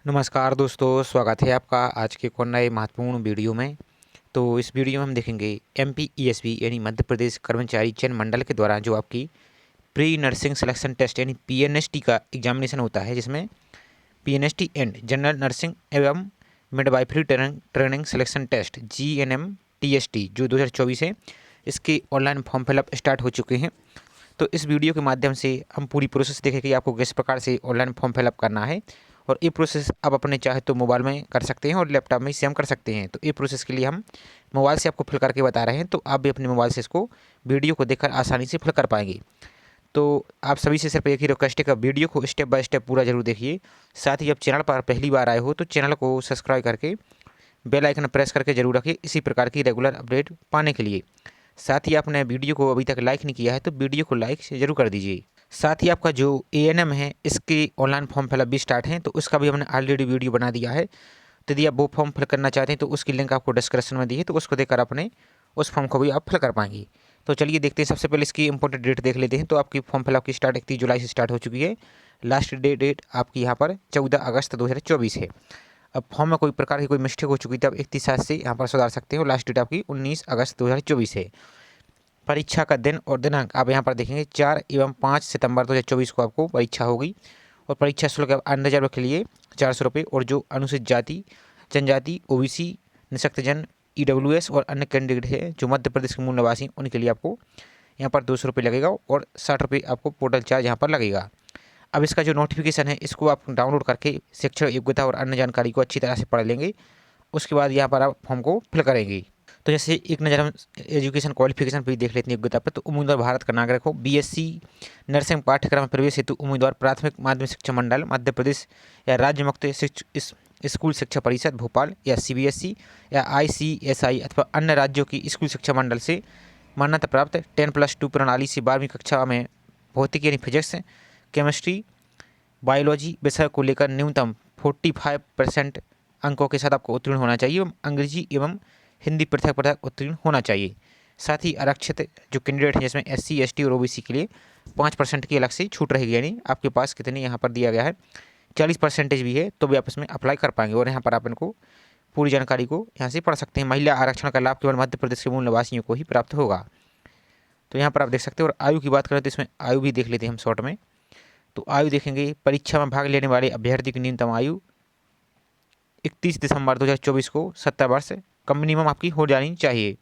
नमस्कार दोस्तों, स्वागत है आपका आज के एक और नए महत्वपूर्ण वीडियो में। तो इस वीडियो में हम देखेंगे एमपीईएसबी यानी मध्य प्रदेश कर्मचारी चयन मंडल के द्वारा जो आपकी प्री नर्सिंग सिलेक्शन टेस्ट यानी पीएनएसटी का एग्जामिनेशन होता है, जिसमें पीएनएसटी एंड जनरल नर्सिंग एवं मिडवाइफरी ट्रेनिंग सिलेक्शन टेस्ट जीएनएमटीएसटी जो 2024 है, इसके ऑनलाइन फॉर्म फिलअप स्टार्ट हो चुके हैं। तो इस वीडियो के माध्यम से हम पूरी प्रोसेस देखें कि आपको किस प्रकार से ऑनलाइन फॉर्म फिलअप करना है, और ये प्रोसेस आप अपने चाहे तो मोबाइल में कर सकते हैं और लैपटॉप में सेम कर सकते हैं। तो ये प्रोसेस के लिए हम मोबाइल से आपको फिल करके बता रहे हैं, तो आप भी अपने मोबाइल से इसको वीडियो को देखकर आसानी से फिल कर पाएंगे। तो आप सभी से सिर्फ एक ही रिक्वेस्ट है कि वीडियो को स्टेप बाय स्टेप पूरा जरूर देखिए। साथ ही आप चैनल पर पहली बार आए हो तो चैनल को सब्सक्राइब करके बेल आइकन प्रेस करके जरूर रखिए इसी प्रकार की रेगुलर अपडेट पाने के लिए। साथ ही आपने वीडियो को अभी तक लाइक नहीं किया है तो वीडियो को लाइक जरूर कर दीजिए। साथ ही आपका जो एएनएम है, इसके ऑनलाइन फॉर्म फिलअप भी स्टार्ट है, तो उसका भी हमने ऑलरेडी वीडियो बना दिया है। तो यदि आप वो फॉर्म फिल करना चाहते हैं तो उसकी लिंक आपको डिस्क्रिप्शन में दी है, तो उसको देखकर अपने उस फॉर्म को भी आप फिल कर पाएंगे। तो चलिए देखते हैं, सबसे पहले इसकी इंपॉर्टेंट डेट देख लेते हैं। तो आपकी फॉर्म फिलअप की स्टार्ट 31 जुलाई से स्टार्ट हो चुकी है। लास्ट डेट आपकी यहाँ पर 14 अगस्त 2024 है। अब फॉर्म में कोई प्रकार की कोई मिस्टेक हो चुकी थी, आप 31/7 से यहाँ पर सुधार सकते हो। लास्ट डेट आपकी 19 अगस्त 2024 है। परीक्षा का दिन और दिनांक आप यहाँ पर देखेंगे 4 एवं 5 सितंबर 2024 को आपको परीक्षा होगी। और परीक्षा शुल्क अनरिजर्व के लिए 400 रुपये, और जो अनुसूचित जाति, जनजाति, ओबीसी, निःशक्तजन, ईडब्ल्यूएस और अन्य कैंडिडेट है जो मध्य प्रदेश के मूल निवासी हैं, उनके लिए आपको यहाँ पर 200 रुपये लगेगा, और 60 रुपये आपको पोर्टल चार्ज यहाँ पर लगेगा। अब इसका जो नोटिफिकेशन है, इसको आप डाउनलोड करके शिक्षण योग्यता और अन्य जानकारी को अच्छी तरह से पढ़ लेंगे। उसके बाद यहाँ पर आप फॉर्म को फिल करेंगे। तो जैसे एक नज़र हम एजुकेशन क्वालिफिकेशन पर भी देख लेते हैं योग्यता पर। तो उम्मीदवार भारत का नागरिक हो, बीएससी नर्सिंग पाठ्यक्रम में प्रवेश हेतु उम्मीदवार प्राथमिक माध्यमिक शिक्षा मंडल मध्य प्रदेश या राज्य मुक्त स्कूल शिक्षा परिषद भोपाल या सीबीएसई या आईसीएसई अथवा अन्य राज्यों की स्कूल शिक्षा मंडल से मान्यता प्राप्त 10+2 प्रणाली से 12वीं कक्षा में भौतिक यानी फिजिक्स, केमिस्ट्री, बायोलॉजी विषय को लेकर न्यूनतम 45% अंकों के साथ आपको उत्तीर्ण होना चाहिए, एवं अंग्रेजी एवं हिंदी पृथक पृथक उत्तीर्ण होना चाहिए। साथ ही आरक्षित जो कैंडिडेट हैं, जिसमें एससी, एसटी और ओबीसी के लिए 5% की अलग से छूट रहेगी, यानी आपके पास कितनी यहाँ पर दिया गया है 40% भी है तो भी आप इसमें अप्लाई कर पाएंगे। और यहाँ पर आप इनको पूरी जानकारी को यहाँ से पढ़ सकते हैं। महिला आरक्षण का लाभ केवल मध्य प्रदेश के मूल निवासियों को ही प्राप्त होगा। तो यहाँ पर आप देख सकते हैं। और आयु की बात करें तो इसमें आयु भी देख लेते हैं हम शॉर्ट में। तो आयु देखेंगे, परीक्षा में भाग लेने वाले अभ्यर्थी की न्यूनतम आयु 31 दिसंबर 2024 को 70 वर्ष कम मिनिमम आपकी हो जानी चाहिए।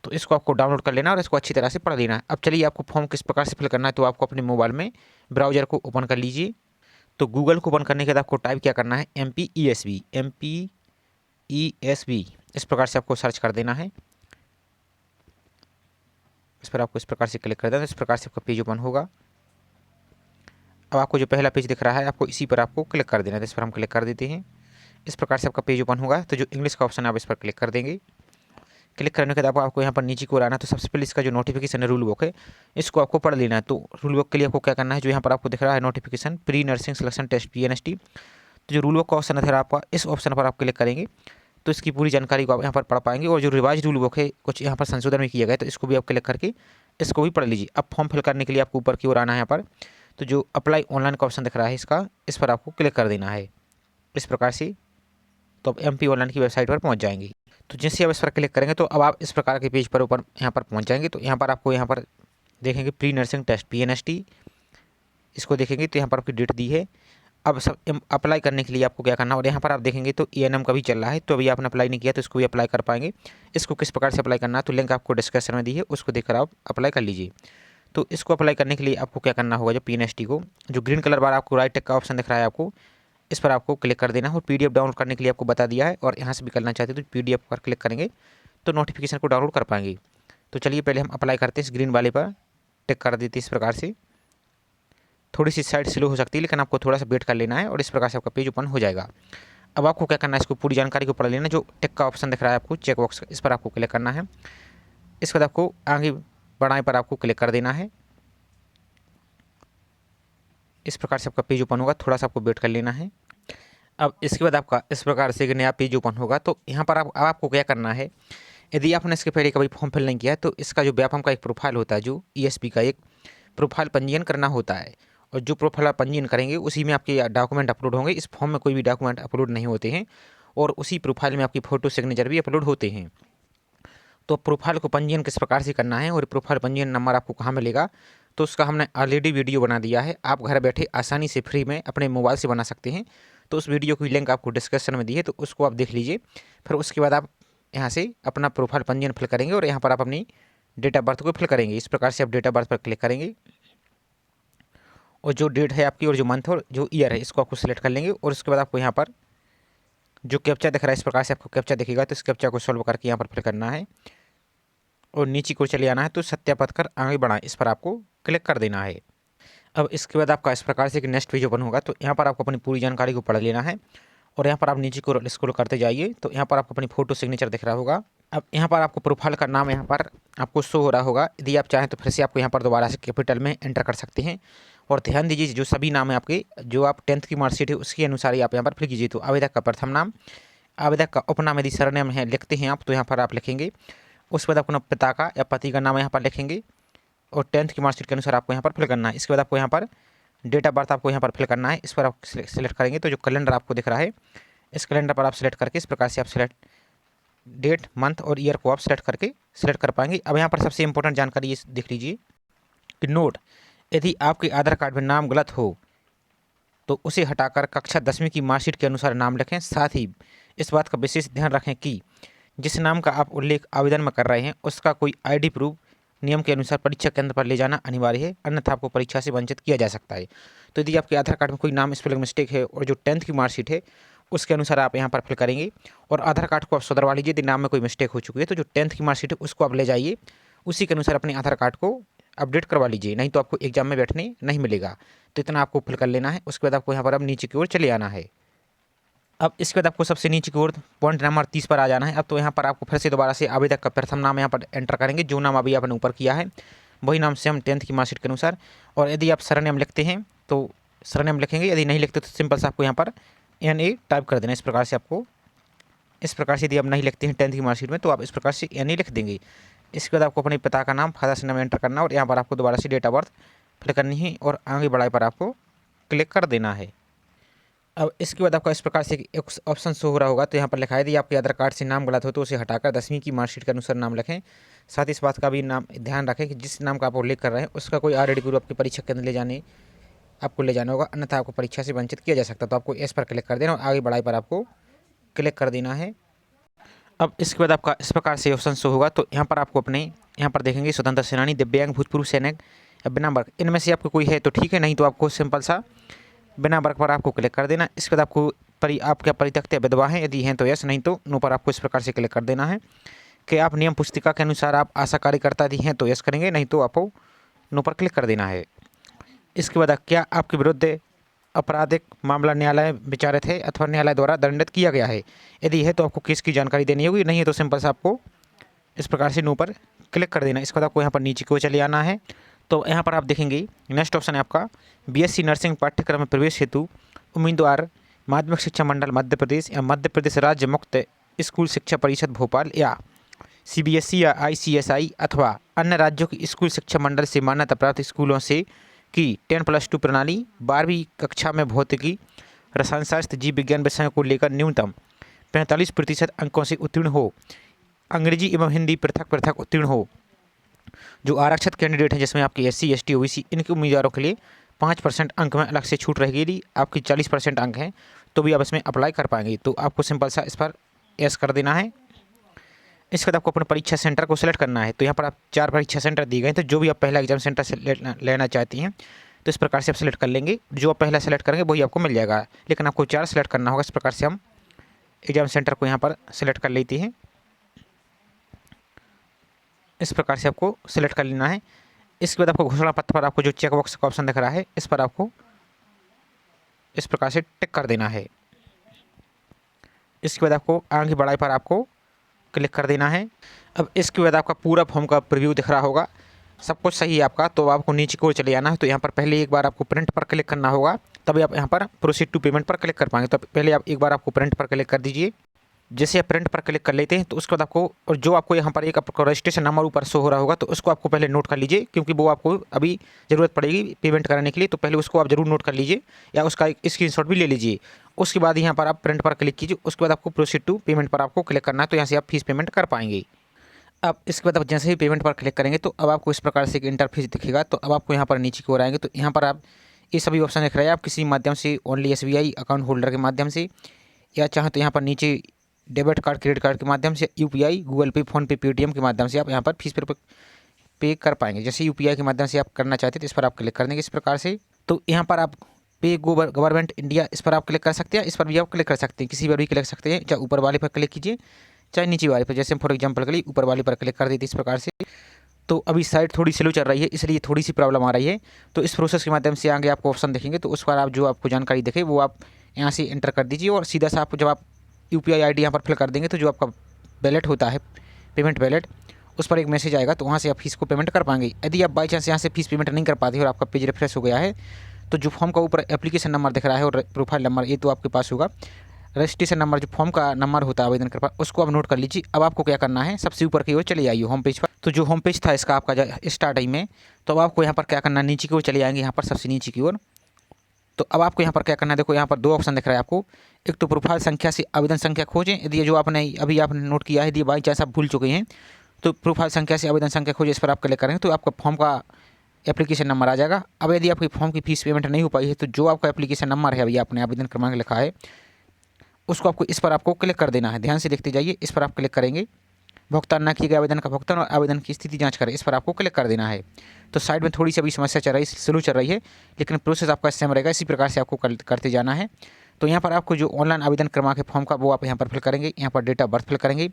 तो इसको आपको डाउनलोड कर लेना और इसको अच्छी तरह से पढ़ लेना है। अब चलिए आपको फॉर्म किस प्रकार से फिल करना है। तो आपको अपने मोबाइल में ब्राउजर को ओपन कर लीजिए। तो गूगल को ओपन करने के बाद आपको टाइप क्या करना है, एमपीईएसबी इस प्रकार से आपको सर्च कर देना है। इस पर आपको इस प्रकार से क्लिक कर देना, इस प्रकार से आपका पेज ओपन होगा। अब आपको जो पहला पेज दिख रहा है, आपको इसी पर आपको क्लिक कर देना है। इस पर हम क्लिक कर देते हैं। इस प्रकार से आपका पेज ओपन होगा। तो जो इंग्लिश का ऑप्शन है आप इस पर क्लिक कर देंगे। क्लिक करने के बाद आपको यहाँ पर नीचे को आना है। तो सबसे पहले इसका जो नोटिफिकेशन है, रूल बुक है, इसको आपको पढ़ लेना है। तो रूल बुक के लिए आपको क्या करना है, जो यहाँ पर आपको दिख रहा है notification pre nursing selection test PNST, तो जो रूल बुक का ऑप्शन है आपका, इस ऑप्शन पर आप क्लिक करेंगे तो इसकी पूरी जानकारी को आप यहाँ पर पढ़ पाएंगे। और जो रिवाइज रूल बुक है, कुछ यहाँ पर संशोधन भी किया गया है, तो इसको भी आप क्लिक करके इसको भी पढ़ लीजिए। अब फॉर्म फिल करने के लिए आपको ऊपर की ओर आना है यहाँ पर। तो जो अप्लाई ऑनलाइन का ऑप्शन दिख रहा है इसका, इस पर आपको क्लिक कर देना है इस प्रकार से। तो आप एमपी ऑनलाइन की वेबसाइट पर पहुंच जाएंगे। तो जैसे आप इस पर क्लिक करेंगे तो अब आप इस प्रकार के पेज पर ऊपर यहाँ पर पहुंच जाएंगे। तो यहाँ पर आपको यहाँ पर देखेंगे प्री नर्सिंग टेस्ट पीएनएसटी, इसको देखेंगे तो यहाँ पर आपकी डेट दी है। अब सब अप्लाई करने के लिए आपको क्या करना है, और यहाँ पर आप देखेंगे तो एएनएम का भी चल रहा है, तो अभी आपने अप्लाई नहीं किया तो इसको भी अप्लाई कर पाएंगे। इसको किस प्रकार से अप्लाई करना है, तो लिंक आपको डिस्क्रिप्शन में दी है, उसको देखकर आप अप्लाई कर लीजिए। तो इसको अप्लाई करने के लिए आपको क्या करना होगा, जो पीएनएसटी को जो ग्रीन कलर बार आपको राइट टेक का ऑप्शन दिख रहा है, आपको इस पर आपको क्लिक कर देना है। और पीडीएफ डाउनलोड करने के लिए आपको बता दिया है, और यहाँ से भी करना चाहते हैं तो पीडीएफ पर क्लिक करेंगे तो नोटिफिकेशन को डाउनलोड कर पाएंगे। तो चलिए पहले हम अप्लाई करते हैं, इस ग्रीन वाले पर टिक कर देते हैं इस प्रकार से। थोड़ी सी साइड स्लो हो सकती है, लेकिन आपको थोड़ा सा वेट कर लेना है, और इस प्रकार से आपका पेज ओपन हो जाएगा। अब आपको क्या करना है, इसको पूरी जानकारी को पढ़ लेना। जो टिक का ऑप्शन दिख रहा है आपको, चेक बॉक्स, इस पर आपको क्लिक करना है। इसके बाद आपको आगे बढ़ाए पर आपको क्लिक कर देना है। इस प्रकार से आपका पेज ओपन होगा, थोड़ा सा आपको वेट कर लेना है। अब इसके बाद आपका इस प्रकार से एक नया पेज ओपन होगा। तो यहाँ पर आपको क्या करना है, यदि आपने इसके पहले कभी फॉर्म फिल नहीं किया है तो इसका जो व्यापम का एक प्रोफाइल होता है, जो ईएसपी का एक प्रोफाइल पंजीयन करना होता है। और जो प्रोफाइल आप पंजीयन करेंगे उसी में आपके डॉक्यूमेंट अपलोड होंगे। इस फॉर्म में कोई भी डॉक्यूमेंट अपलोड नहीं होते हैं और उसी प्रोफाइल में आपकी फ़ोटो सिग्नेचर भी अपलोड होते हैं। तो प्रोफाइल को पंजीयन किस प्रकार से करना है और प्रोफाइल पंजीयन नंबर आपको कहाँ मिलेगा, तो उसका हमने ऑलरेडी वीडियो बना दिया है। आप घर बैठे आसानी से फ्री में अपने मोबाइल से बना सकते हैं। तो उस वीडियो की लिंक आपको डिस्क्रिप्शन में दी है, तो उसको आप देख लीजिए। फिर उसके बाद आप यहाँ से अपना प्रोफाइल पंजीयन फिल करेंगे और यहाँ पर आप अपनी डेट ऑफ बर्थ को फिल करेंगे। इस प्रकार से आप डेट ऑफ बर्थ पर क्लिक करेंगे और जो डेट है आपकी और जो मंथ और जो ईयर है इसको आपको सिलेक्ट कर लेंगे। और उसके बाद आपको यहाँ पर जो कैप्चा दिख रहा है इस प्रकार से आपको कैप्चा दिखेगा, तो इस कैप्चा को सॉल्व करके यहाँ पर फिल करना है और नीचे को चले आना है। तो सत्यापित कर आगे बढ़ाएं, इस पर आपको क्लिक कर देना है। अब इसके बाद आपका इस प्रकार से एक नेक्स्ट पेज ओपन होगा। तो यहाँ पर आपको अपनी पूरी जानकारी को पढ़ लेना है और यहाँ पर आप नीचे को स्क्रॉल करते जाइए। तो यहाँ पर आपको अपनी फ़ोटो सिग्नेचर दिख रहा होगा। अब यहाँ पर आपको प्रोफाइल का नाम यहाँ पर आपको शो हो रहा होगा। यदि आप चाहें तो फिर से आपको यहाँ पर दोबारा से कैपिटल में एंटर कर सकते हैं। और ध्यान दीजिए जो सभी नाम है आपके, जो आप 10th की मार्कशीट है उसके अनुसार ही आप यहाँ पर फिल कीजिए। तो आवेदक का प्रथम नाम, आवेदक का उपनाम यदि सरनेम है लिखते हैं आप तो यहाँ पर आप लिखेंगे। उसके बाद अपना पिता का या पति का नाम यहाँ पर लिखेंगे और 10th की मार्कशीट के अनुसार आपको यहाँ पर फिल करना है। इसके बाद आपको यहाँ पर डेट ऑफ बर्थ आपको यहाँ पर फिल करना है। इस पर आप सिलेक्ट करेंगे तो जो कैलेंडर आपको दिख रहा है इस कैलेंडर पर आप सिलेक्ट करके इस प्रकार से आप सिलेक्ट डेट, मंथ और ईयर को आप सिलेक्ट करके सिलेक्ट कर पाएंगे। अब यहाँ पर सबसे इंपॉर्टेंट जानकारी ये देख लीजिए कि नोट, यदि आपके आधार कार्ड में नाम गलत हो तो उसे हटाकर कक्षा 10वीं की मार्कशीट के अनुसार नाम लिखें। साथ ही इस बात का विशेष ध्यान रखें कि जिस नाम का आप उल्लेख आवेदन में कर रहे हैं उसका कोई आईडी प्रूफ नियम के अनुसार परीक्षा केंद्र पर ले जाना अनिवार्य है, अन्यथा आपको परीक्षा से वंचित किया जा सकता है। तो यदि आपके आधार कार्ड में कोई नाम स्पेलिंग मिस्टेक है और जो 10th की मार्कशीट है उसके अनुसार आप यहाँ पर फिल करेंगे और आधार कार्ड को आप सुधरवा लीजिए। यदि नाम में कोई मिस्टेक हो चुकी है तो जो 10th की मार्कशीट है उसको आप ले जाइए, उसी के अनुसार अपने आधार कार्ड को अपडेट करवा लीजिए, नहीं तो आपको एग्जाम में बैठने नहीं मिलेगा। तो इतना आपको फिल कर लेना है। उसके बाद आपको यहाँ पर अब नीचे की ओर चले आना है। अब इसके बाद आपको सबसे नीचे की ओर पॉइंट नंबर 30 पर आ जाना है। अब तो यहाँ पर आपको फिर से दोबारा से आवेदक का प्रथम नाम यहाँ पर एंटर करेंगे, जो नाम अभी आपने ऊपर किया है वही नाम सेम 10th की मार्कशीट के अनुसार। और यदि आप सरनेम लिखते हैं तो सरनेम लिखेंगे, यदि नहीं लिखते तो सिंपल से आपको यहाँ पर NA टाइप कर देना। इस प्रकार से आपको, इस प्रकार से यदि आप नहीं लिखते हैं 10th की मार्कशीट में तो आप इस प्रकार से NA लिख देंगे। इसके बाद आपको अपने पिता का नाम, फादर्स नेम एंटर करना और यहाँ पर आपको दोबारा से डेट ऑफ बर्थ फिल करनी है और आगे बढ़ाए पर आपको क्लिक कर देना है। अब इसके बाद आपका इस प्रकार से एक ऑप्शन शो हो रहा होगा। तो यहाँ पर लिखा है यदि आपके आधार कार्ड से नाम गलत हो तो उसे हटाकर 10वीं की मार्कशीट के अनुसार नाम लिखें। साथ ही इस बात का भी नाम ध्यान रखें कि जिस नाम का आप उल्लेख कर रहे हैं उसका कोई ऑलरेडी प्रूफ आपकी परीक्षा के अंदर आपको ले जाना होगा, अन्यथा आपको परीक्षा से वंचित किया जा सकता है। तो आपको इस पर क्लिक कर देना और आगे बढ़ाई पर आपको क्लिक कर देना है। अब इसके बाद आपका इस प्रकार से ऑप्शन शो होगा। तो यहाँ पर आपको अपने यहाँ पर देखेंगे स्वतंत्र सेनानी, दिव्यांग, भूतपूर्व सैनिक या बिना वर्ग, इनमें से आपको कोई है तो ठीक है, नहीं तो आपको सिंपल सा बिना वर्ग पर आपको क्लिक कर देना। इसके बाद आपको आपके परित्यक्त या विधवा हैं, यदि हैं तो यस, नहीं तो नो पर आपको इस प्रकार से क्लिक कर देना है कि आप नियम पुस्तिका के अनुसार आप आशा कार्यकर्ता यदि हैं तो यस करेंगे, नहीं तो आपको नो पर क्लिक कर देना है। इसके बाद क्या आपके विरुद्ध आपराधिक मामला न्यायालय विचारित है अथवा न्यायालय द्वारा दंडित किया गया है, यदि है तो आपको केस की जानकारी देनी होगी, नहीं है तो सिंपल से आपको इस प्रकार से नो पर क्लिक कर देना। इसके बाद आपको यहाँ पर नीचे को चले आना है। तो यहाँ पर आप देखेंगे नेक्स्ट ऑप्शन है आपका BSc नर्सिंग पाठ्यक्रम में प्रवेश हेतु उम्मीदवार माध्यमिक शिक्षा मंडल मध्य प्रदेश या मध्य प्रदेश राज्य मुक्त स्कूल शिक्षा परिषद भोपाल या CBSE या ICSI अथवा अन्य राज्यों की स्कूल शिक्षा मंडल से मान्यता प्राप्त स्कूलों से की 10+2 प्रणाली 12वीं कक्षा में भौतिकी, रसायन शास्त्र, जीव विज्ञान विषयों को लेकर न्यूनतम 45% अंकों से उत्तीर्ण हो, अंग्रेजी एवं हिंदी पृथक पृथक उत्तीर्ण हो। जो आरक्षित कैंडिडेट हैं जिसमें आपके SC ST OBC इनके उम्मीदवारों के लिए 5% अंक में अलग से छूट रहेगी। यदि आपकी 40% अंक हैं तो भी आप इसमें अप्लाई कर पाएंगे। तो आपको सिंपल सा इस पर यस कर देना है। इसके बाद आपको अपने परीक्षा सेंटर को सिलेक्ट करना है। तो यहाँ पर आप 4 परीक्षा सेंटर दिए गए हैं, तो जो भी आप पहला एग्जाम सेंटर से लेना चाहती हैं तो इस प्रकार से आप सिलेक्ट कर लेंगे। जो आप पहला सेलेक्ट करेंगे वही आपको मिल जाएगा, लेकिन आपको 4 सेलेक्ट करना होगा। इस प्रकार से हम एग्जाम सेंटर को यहाँ पर सिलेक्ट कर लेते हैं। इस प्रकार से आपको सिलेक्ट कर लेना है। इसके बाद आपको घोषणा पत्र पर आपको जो चेक बॉक्स का ऑप्शन दिख रहा है इस पर आपको इस प्रकार से टिक कर देना है। इसके बाद आपको आगे बढ़ाई पर आपको क्लिक कर देना है। अब इसके बाद आपका पूरा फॉर्म का प्रीव्यू दिख रहा होगा, सब कुछ सही है आपका। तो आपको नीचे की ओर चले जाना है। तो यहाँ पर पहले एक बार आपको प्रिंट पर क्लिक करना होगा, तभी आप यहाँ पर प्रोसीड टू पेमेंट पर क्लिक कर पाएंगे। तो पहले आप एक बार आपको प्रिंट पर क्लिक कर दीजिए। जैसे आप प्रिंट पर क्लिक कर लेते हैं तो उसके बाद आपको, और जो आपको यहाँ पर एक आपका रजिस्ट्रेशन नंबर ऊपर शो हो रहा होगा तो उसको आपको पहले नोट कर लीजिए, क्योंकि वो आपको अभी ज़रूरत पड़ेगी पेमेंट कराने के लिए। तो पहले उसको आप जरूर नोट कर लीजिए या उसका एक स्क्रीनशॉट भी ले लीजिए। उसके बाद यहाँ पर आप प्रिंट पर क्लिक कीजिए, उसके बाद आपको प्रोसीड टू पेमेंट पर आपको क्लिक करना है, तो यहाँ से आप फीस पेमेंट कर पाएंगे। अब इसके बाद आप जैसे ही पेमेंट पर क्लिक करेंगे तो अब आपको इस प्रकार से एक इंटरफेस दिखेगा। तो अब आपको यहाँ पर नीचे की ओर आएंगे तो यहाँ पर आप ये सभी ऑप्शन दिख रहे हैं। आप किसी माध्यम से ओनली SBI अकाउंट होल्डर के माध्यम से, या चाहे तो यहाँ पर नीचे डेबिट कार्ड, क्रेडिट कार्ड के माध्यम से, UPI, गूगल पे, फ़ोनपे, पेटीएम के माध्यम से आप यहाँ पर फीस पे कर पाएंगे। जैसे UPI के माध्यम से आप करना चाहते हैं तो इस पर आप क्लिक कर देंगे इस प्रकार से। तो यहाँ पर आप पे गवर्नमेंट इंडिया, इस पर आप क्लिक कर सकते हैं। इस पर भी आप क्लिक कर सकते हैं, किसी पर भी क्लिक सकते हैं, चाहे ऊपर वाले पर क्लिक कीजिए चाहे नीचे वाले पर। जैसे फॉर एग्जाम्पल के लिए ऊपर वाले पर क्लिक कर देते इस प्रकार से। तो अभी साइट थोड़ी स्लो चल रही है, इसलिए थोड़ी सी प्रॉब्लम आ रही है। तो इस प्रोसेस के माध्यम से आगे आपको ऑप्शन देखेंगे तो उस पर आप जो आपको जानकारी दिखे वो आप यहाँ से एंटर कर दीजिए, और सीधा सा आप जब आप UPI ID यहाँ पर फिल कर देंगे तो जो आपका वैलेट होता है, पेमेंट वैलेट, उस पर एक मैसेज आएगा, तो वहाँ से आप फीस को पेमेंट कर पाएंगे। यदि आप बाई चांस यहाँ से फीस पेमेंट नहीं कर पाते और आपका पेज रिफ्रेश हो गया है तो जो फॉर्म का ऊपर एप्लीकेशन नंबर दिख रहा है और प्रोफाइल नंबर, ये तो आपके पास होगा। रजिस्ट्रेशन नंबर जो फॉर्म का नंबर होता है आवेदन कर पास, उसको आप नोट कर लीजिए। अब आपको क्या करना है, सबसे ऊपर की ओर चले आइए होम पेज पर। तो जो होम पेज था इसका आपका स्टार्टिंग में, तो अब आपको यहाँ पर क्या करना है, नीचे की ओर चले आएंगे, यहाँ पर सबसे नीचे की ओर। तो अब आपको यहाँ पर क्या करना है, देखो यहाँ पर दो ऑप्शन दिख रहा है आपको। एक तो प्रोफाइल संख्या से आवेदन संख्या खोजें, यदि ये जो आपने अभी आपने नोट किया है, यदि बाई चांस आप भूल चुके हैं तो प्रोफाइल संख्या से आवेदन संख्या खोजें, इस पर आप क्लिक करेंगे तो आपका फॉर्म का एप्लीकेशन नंबर आ जाएगा। अब यदि आपकी फॉर्म की फीस पेमेंट नहीं हो पाई है तो जो आपका एप्लीकेशन नंबर है, अभी आपने आवेदन क्रमांक लिखा है, उसको आपको इस पर आपको क्लिक कर देना है। ध्यान से देखते जाइए, इस पर आप क्लिक करेंगे। भुगतान न किए गए आवेदन का भुगतान और आवेदन की स्थिति जांच करें, इस पर आपको क्लिक कर देना है। तो साइड में थोड़ी सी अभी समस्या चल रही है, स्लो चल रही है, लेकिन प्रोसेस आपका सेम रहेगा, इसी प्रकार से आपको करते जाना है। तो यहाँ पर आपको जो ऑनलाइन आवेदन क्रमांक है फॉर्म का, वो आप यहाँ पर फिल करेंगे। यहाँ पर डेट ऑफ बर्थ फिल करेंगे,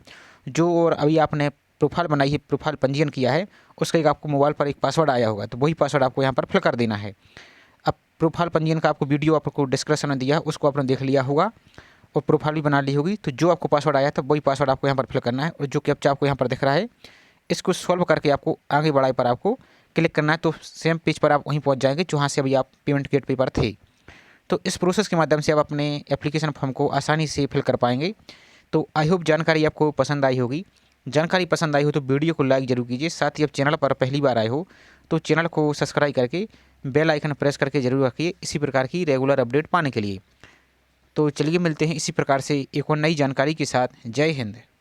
जो और अभी आपने प्रोफाइल बनाई है, प्रोफाइल पंजीयन किया है, उसका एक आपको मोबाइल पर एक पासवर्ड आया होगा, तो वही पासवर्ड आपको यहाँ पर फिल कर देना है। अब प्रोफाइल पंजीयन का आपको वीडियो आपको डिस्क्रिप्शन में दिया है, उसको आपने देख लिया होगा और प्रोफाइल भी बना ली होगी। तो जो आपको पासवर्ड आया था वही पासवर्ड आपको यहाँ पर फिल करना है, और जो कैप्चा आपको यहाँ पर दिख रहा है इसको सॉल्व करके आपको आगे बढ़ाई पर आपको क्लिक करना है। तो सेम पेज पर आप वहीं पहुँच जाएंगे जहाँ से अभी आप पेमेंट गेट पे पर थे। तो इस प्रोसेस के माध्यम से आप अपने एप्लीकेशन फॉर्म को आसानी से फिल कर पाएंगे। तो आई होप जानकारी आपको पसंद आई होगी। जानकारी पसंद आई हो तो वीडियो को लाइक जरूर कीजिए। साथ ही आप चैनल पर पहली बार आए हो तो चैनल को सब्सक्राइब करके बेल आइकन प्रेस करके जरूर रखिए, इसी प्रकार की रेगुलर अपडेट पाने के लिए। तो चलिए मिलते हैं इसी प्रकार से एक और नई जानकारी के साथ। जय हिंद।